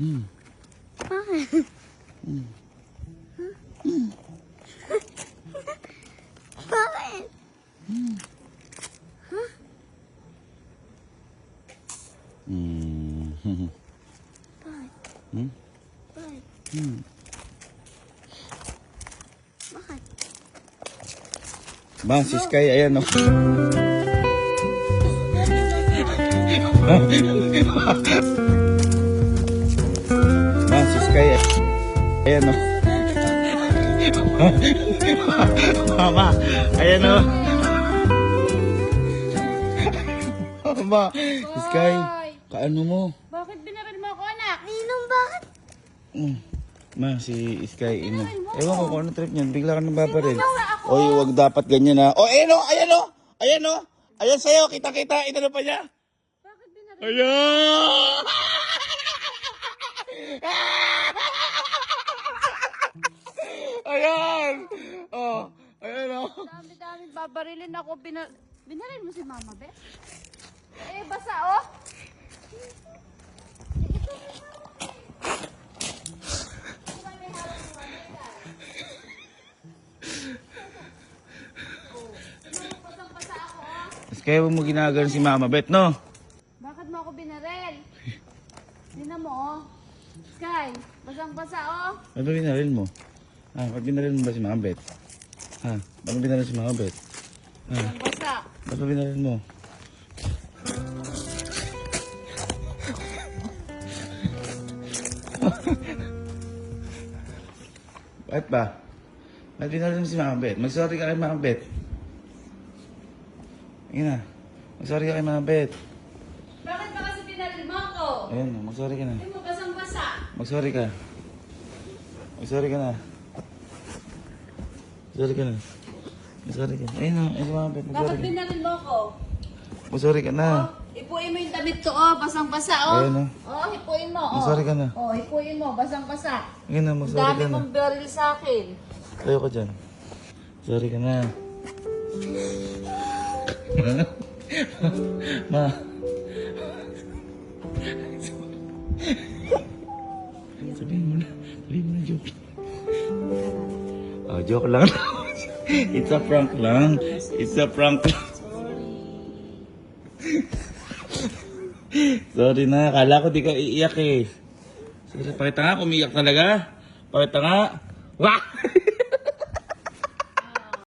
Bakit? Bakit? Bakit? Bakit? Bakit? Ma, si Sky, ayan o. Ma, si Sky, ayan o. Mama, ayan o. Mama, si Sky, kaano mo? Bakit binaril mo ako, anak? Ninong, bakit? Ma, si Sky, ino. Ewan ko kung ano trip niyan. Bigla ka nang babaril. Oy, wag dapat ganyan ha. Oh, ayan o, ayan o. Ayan o. Ayan sa'yo, kita-kita. Ito pa niya. Bakit binaril? Ayan! Ayan! Oh, ayan o. Dami-dami babarilin ako. Binaril mo si Mama, be? Eh, basa, oh. Basang-basa ako, oh. Sky, huwag mo ginagawa si Mama Bet, no? Bakit mo ako binaril? Tingnan mo, oh. Sky, basang-basa, oh. Ano ba binaril mo? Ha? Ba't binaril mo ba si Mama Bet? Ha? Ba't mo binaril si Mama Bet? Ha? Basang-basa. Ba't mo binaril mo? Bakit ba? Ba't binaril mo si Mama Bet? Mag-sorry ka kay Mama Bet. Ayun na. Mag-sorry ka kay Mama Bet. Bakit ba kasi binaril mo ako? Ayun na. Mag-sorry ka na. Hindi mo basang-basa. Mag-sorry ka. Mag-sorry ka na. Mag-sorry ka na. Mag-sorry ka. Ayun na. Ayun si Mama Bet. Bakit Mag-sorry ka. binaril mo ako? Mag-sorry ka na. Ipuin mo yung damit ko, oh. Basang-basa, oh. Ayun, oh. Oh, hipuin mo, oh. Mag-sorry ka na. Oh, hipuin mo. Basang-basa. Ayun na. Ang Mag-sorry dami ka na. mong baril sa akin. Tayo ka dyan. Sorry ka na. Ma. Sabihin mo na. Sabihin mo na joke. Oh, joke lang. It's a prank lang. It's a prank lang. Sorry na. Kala ko di ka iiyak eh. Sorry, pakita nga. Umiiyak talaga. Pakita nga. Wah!